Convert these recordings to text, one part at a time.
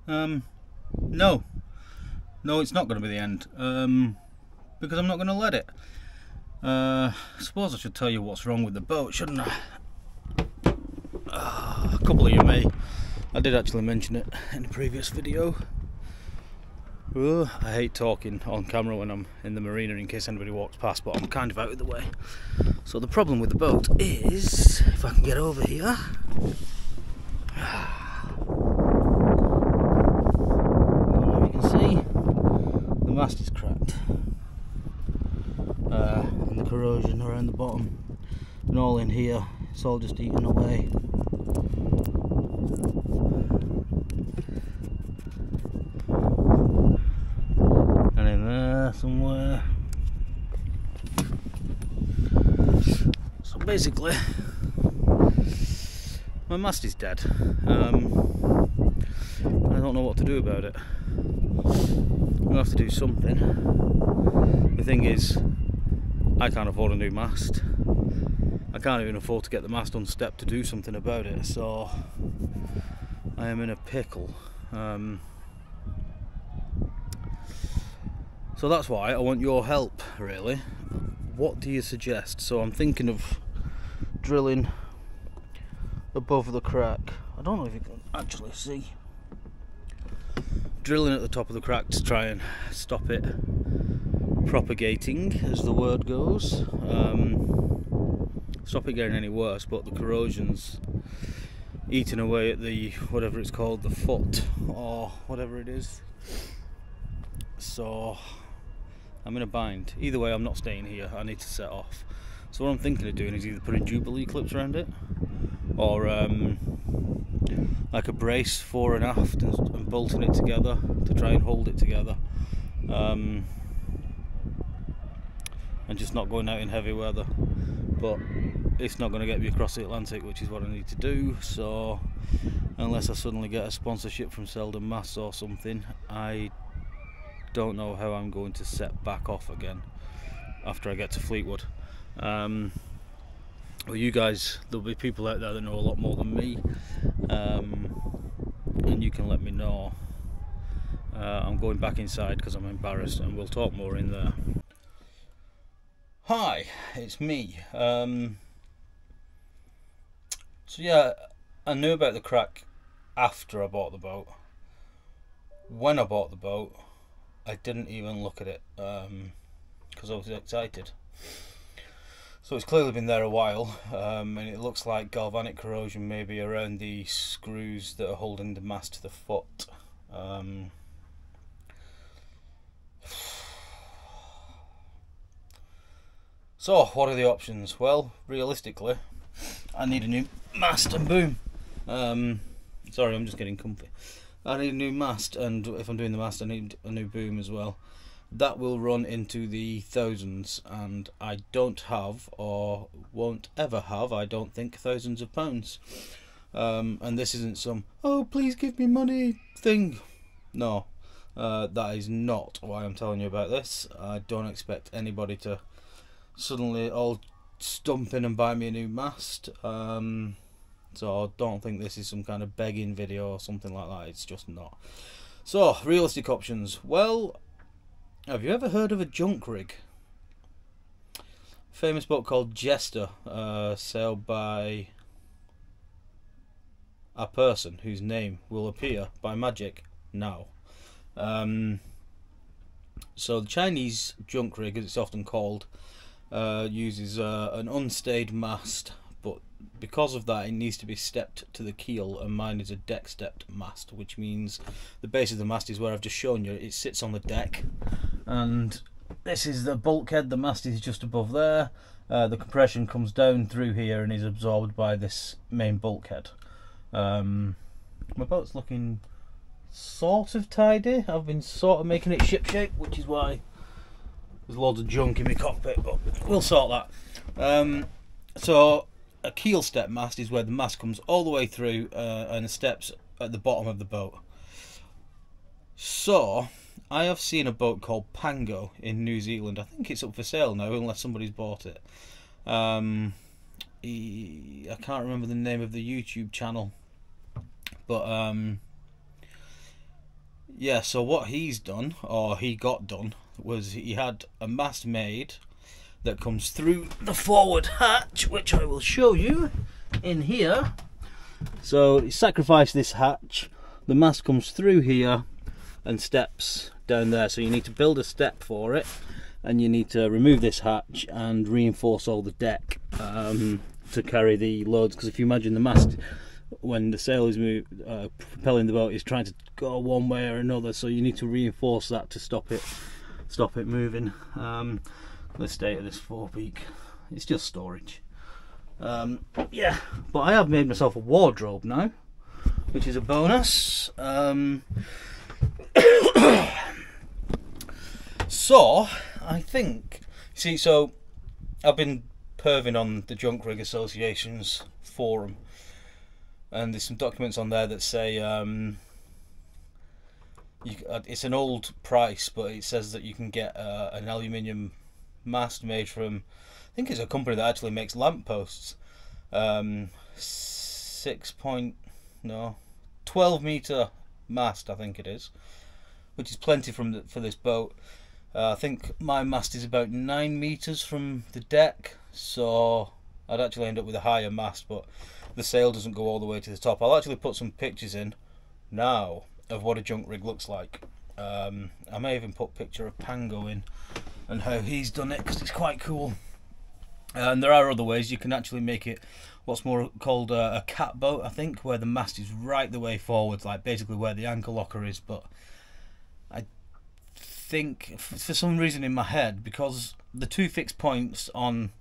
No, it's not going to be the end, because I'm not going to let it. I suppose I should tell you what's wrong with the boat, shouldn't I? A couple of you may. I did actually mention it in the previous video. I hate talking on camera when I'm in the marina in case anybody walks past, but I'm kind of out of the way. So the problem with the boat is, if I can get over here, I don't know if you can see, the mast is cracked, and the corrosion around the bottom, and all in here, it's all just eaten away. And in there somewhere. So basically, my mast is dead. I don't know what to do about it. I'm gonna have to do something. The thing is, I can't afford a new mast. I can't even afford to get the mast unstepped to do something about it, so I am in a pickle. So that's why I want your help, really. What do you suggest? So I'm thinking of drilling above the crack. I don't know if you can actually see. Drilling at the top of the crack to try and stop it propagating, as the word goes. Stop it getting any worse, but the corrosion's eating away at the, whatever it's called, the foot, or whatever it is. So I'm in a bind. Either way, I'm not staying here. I need to set off. So what I'm thinking of doing is either putting Jubilee clips around it, or like a brace fore and aft, and bolting it together to try and hold it together, and just not going out in heavy weather. But it's not going to get me across the Atlantic, which is what I need to do. So unless I suddenly get a sponsorship from Selden Masts or something, I don't know how I'm going to set back off again after I get to Fleetwood. Well, you guys, there'll be people out there that know a lot more than me, and you can let me know. I'm going back inside because I'm embarrassed, and we'll talk more in there. Hi, it's me. So yeah, I knew about the crack after I bought the boat. When I bought the boat, I didn't even look at it because I was excited. So it's clearly been there a while, and it looks like galvanic corrosion maybe around the screws that are holding the mast to the foot. So what are the options? Well, realistically, I need a new mast and boom. Sorry, I'm just getting comfy. I need a new mast, and if I'm doing the mast, I need a new boom as well. That will run into the thousands, and I don't have, or won't ever have, I don't think, thousands of pounds. And this isn't some, oh please give me money thing. No, that is not why I'm telling you about this. I don't expect anybody to suddenly all stump in and buy me a new mast. So I don't think this is some kind of begging video or something like that. It's just not. So, realistic options. Well, have you ever heard of a junk rig? Famous boat called Jester, sailed by a person whose name will appear by magic now. So the Chinese junk rig, as it's often called, uses an unstayed mast, but because of that it needs to be stepped to the keel, and mine is a deck stepped mast, which means the base of the mast is where I've just shown you. It sits on the deck, and this is the bulkhead. The mast is just above there. The compression comes down through here and is absorbed by this main bulkhead. My boat's looking sort of tidy. I've been sort of making it ship shape, which is why there's loads of junk in my cockpit, but we'll sort that. So a keel step mast is where the mast comes all the way through and steps at the bottom of the boat. So I have seen a boat called Pango in New Zealand. I think it's up for sale now, unless somebody's bought it. I can't remember the name of the YouTube channel, but Yeah, so what he's done, or he got done, was he had a mast made that comes through the forward hatch, which I will show you in here. So he sacrificed this hatch, the mast comes through here and steps down there, so you need to build a step for it, and you need to remove this hatch and reinforce all the deck to carry the loads, because if you imagine the mast, when the sail is propelling the boat, is trying to go one way or another, so you need to reinforce that to stop it moving. The state of this forepeak, it's just storage. Yeah, but I have made myself a wardrobe now, which is a bonus. So I think, see, so I've been perving on the Junk Rig Association's forum, and there's some documents on there that say it's an old price, but it says that you can get an aluminium mast made from, I think it's a company that actually makes lampposts, 12 meter mast, I think it is, which is plenty for this boat. I think my mast is about 9 meters from the deck, so I'd actually end up with a higher mast, but the sail doesn't go all the way to the top. I'll actually put some pictures in now of what a junk rig looks like. I may even put a picture of Pango in and how he's done it, because it's quite cool. And there are other ways you can actually make it what's more called a cat boat, I think, where the mast is right the way forwards, like basically where the anchor locker is. But I think for some reason in my head, because the two fixed points on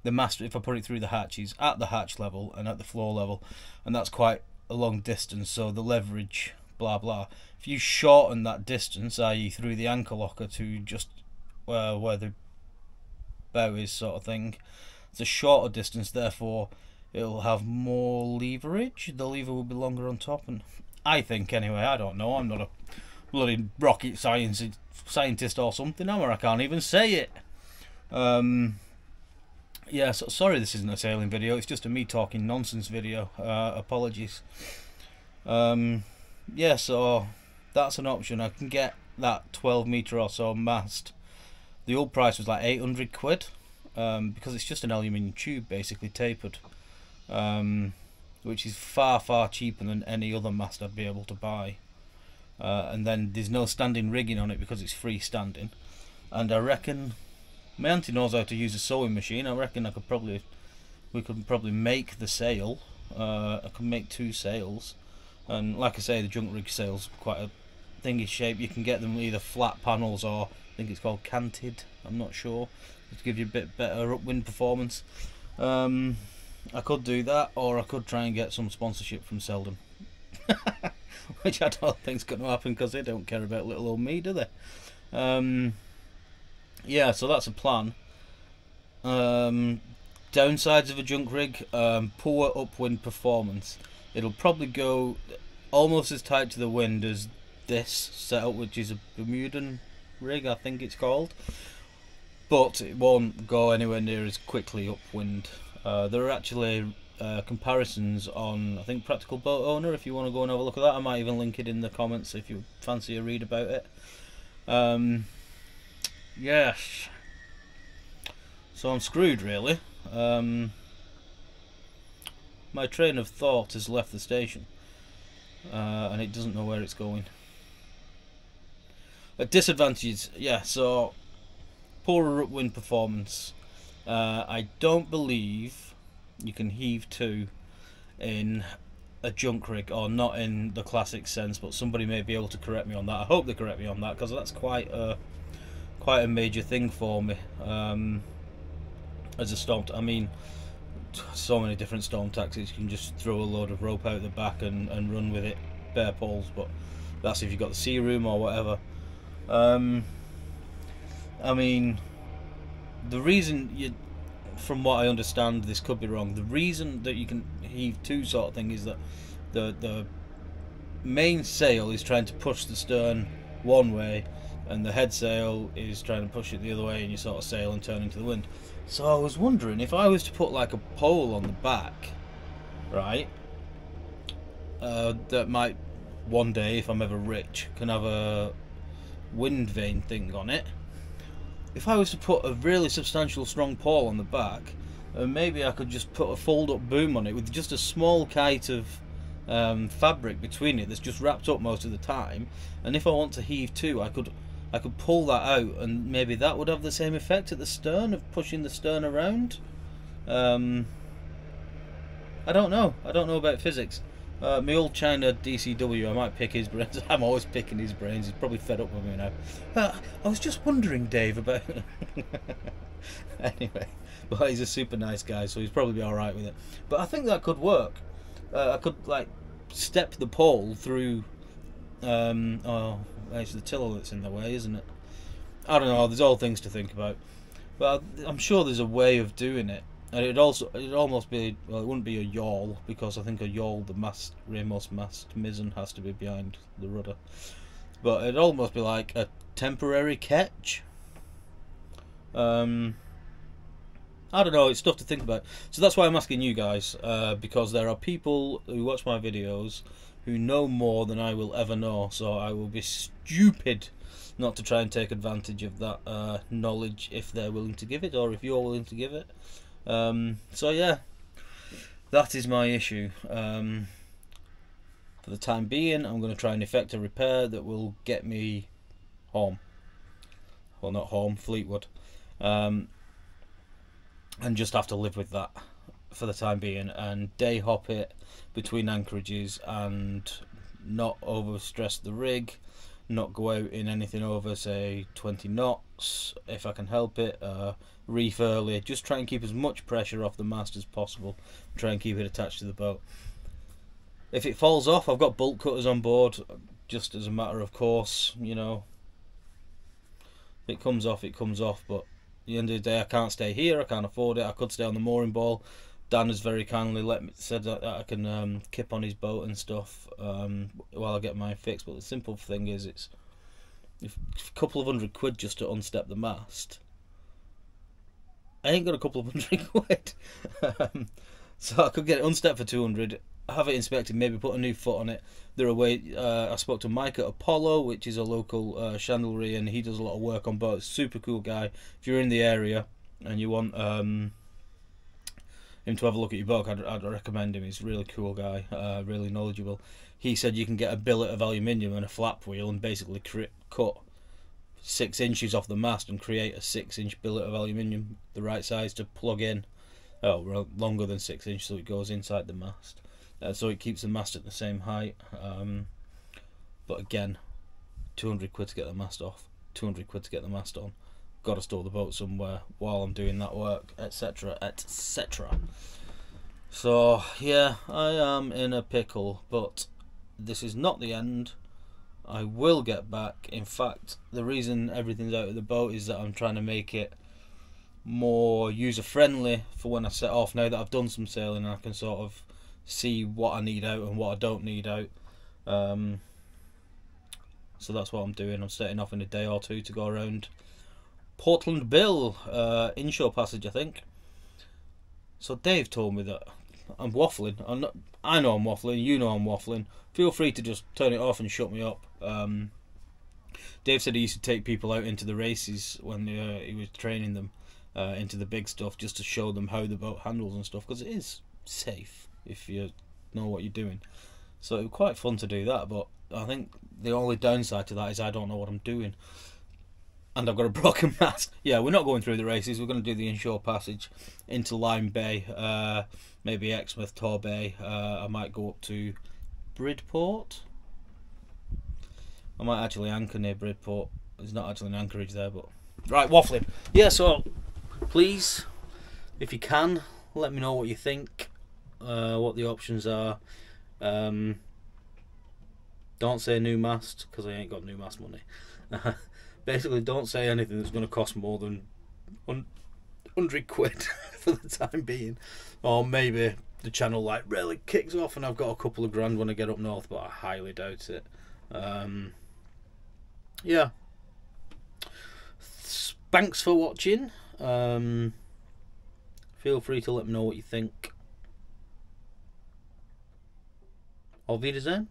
the mast, if I put it through the hatch, is at the hatch level and at the floor level, and that's quite a long distance, so the leverage blah blah, if you shorten that distance, i.e. through the anchor locker to just where the bow is, sort of thing, it's a shorter distance, therefore it'll have more leverage, the lever will be longer on top. And I think, anyway, I don't know, I'm not a bloody rocket scientist or something, or I can't even say it. Yeah, so sorry this isn't a sailing video, it's just a me talking nonsense video, apologies. Yeah, so that's an option. I can get that 12 meter or so mast. The old price was like 800 quid, because it's just an aluminium tube basically tapered, which is far cheaper than any other mast I'd be able to buy. And then there's no standing rigging on it because it's freestanding. And I reckon my auntie knows how to use a sewing machine. I reckon we could probably make the sail. I can make 2 sails, and like I say, the junk rig sail's quite a thingy shape. You can get them either flat panels or I think it's called canted, I'm not sure, to give you a bit better upwind performance. I could do that, or I could try and get some sponsorship from Selden, which I don't think's going to happen because they don't care about little old me, do they? Yeah, so that's a plan. Downsides of a junk rig, poor upwind performance. It'll probably go almost as tight to the wind as this setup, which is a Bermudan rig, I think it's called, but it won't go anywhere near as quickly upwind. There are actually comparisons on, I think, Practical Boat Owner, if you want to go and have a look at that. I might even link it in the comments if you fancy a read about it. Yes, so I'm screwed really. My train of thought has left the station, and it doesn't know where it's going. But disadvantages, yeah, so poorer upwind performance. I don't believe you can heave to in a junk rig, or not in the classic sense, but somebody may be able to correct me on that. I hope they correct me on that, because that's quite a major thing for me. As a storm, I mean, so many different storm tactics. You can just throw a load of rope out the back and run with it, bare poles, but that's if you've got the sea room or whatever. I mean, the reason from what I understand, this could be wrong, the reason that you can heave to sort of thing is that the main sail is trying to push the stern one way, and the head sail is trying to push it the other way, and you sort of sail and turn into the wind. So I was wondering if I was to put like a pole on the back, right, that might one day, if I'm ever rich, can have a wind vane thing on it. If I was to put a really substantial strong pawl on the back, maybe I could just put a fold-up boom on it with just a small kite of fabric between it that's just wrapped up most of the time, and if I want to heave to, I could pull that out, and maybe that would have the same effect at the stern of pushing the stern around. I don't know about physics. My old China DCW, I might pick his brains. I'm always picking his brains. He's probably fed up with me now. I was just wondering, Dave, about... Anyway, but he's a super nice guy, so he's probably be alright with it. But I think that could work. I could, like, step the pole through... oh, it's the tiller that's in the way, isn't it? I don't know, there's all things to think about. But I'm sure there's a way of doing it. And it'd almost be, well, it wouldn't be a yawl, because I think a yawl, the mast, rearmost mast mizzen has to be behind the rudder. But it'd almost be like a temporary catch. I don't know, it's stuff to think about. So that's why I'm asking you guys, because there are people who watch my videos who know more than I will ever know, so I will be stupid not to try and take advantage of that knowledge if they're willing to give it, or if you're willing to give it. So yeah, that is my issue. For the time being, I'm going to try and effect a repair that will get me home. Well, not home, Fleetwood. And just have to live with that for the time being, and day hop it between anchorages and not overstress the rig, not go out in anything over, say, 20 knots if I can help it, reef early, just try and keep as much pressure off the mast as possible, try and keep it attached to the boat. If it falls off, I've got bolt cutters on board, just as a matter of course, you know. If it comes off, it comes off, but at the end of the day, I can't stay here, I can't afford it. I could stay on the mooring ball. Dan has very kindly said that I can kip on his boat and stuff while I get mine fixed. But the simple thing is, it's a couple of £100 just to unstep the mast. I ain't got a couple of £100. So I could get it unstepped for 200, have it inspected, maybe put a new foot on it. There are ways. I spoke to Mike at Apollo, which is a local chandlery, and he does a lot of work on boats. Super cool guy. If you're in the area and you want him to have a look at your boat, I'd recommend him. He's a really cool guy, really knowledgeable. He said you can get a billet of aluminium and a flap wheel and basically cut 6 inches off the mast and create a 6-inch billet of aluminium, the right size to plug in. Oh, longer than 6 inches, so it goes inside the mast. So it keeps the mast at the same height. But again, £200 to get the mast off, £200 to get the mast on. Got to store the boat somewhere while I'm doing that work, etc, etc. So yeah, I am in a pickle, but this is not the end. I will get back. In fact, the reason everything's out of the boat is that I'm trying to make it more user friendly for when I set off. Now that I've done some sailing, I can sort of see what I need out and what I don't need out. So that's what I'm doing. I'm setting off in a day or two to go around Portland Bill, inshore passage, I think. So Dave told me that I'm waffling. I know I'm waffling, you know I'm waffling. Feel free to just turn it off and shut me up. Dave said he used to take people out into the races when he was training them, into the big stuff, just to show them how the boat handles and stuff, because it is safe if you know what you're doing. So it was quite fun to do that, but I think the only downside to that is I don't know what I'm doing. And I've got a broken mast. Yeah, we're not going through the races. We're going to do the inshore passage into Lyme Bay, maybe Exmouth, Tor Bay. I might go up to Bridport. I might actually anchor near Bridport. There's not actually an anchorage there, but... Right, waffling. Yeah, so please, if you can, let me know what you think, what the options are. Don't say new mast, because I ain't got new mast money. Basically, don't say anything that's going to cost more than £100 for the time being. Or maybe the channel like really kicks off and I've got a couple of grand when I get up north, but I highly doubt it. Yeah. Thanks for watching. Feel free to let me know what you think. Auf Wiedersehen.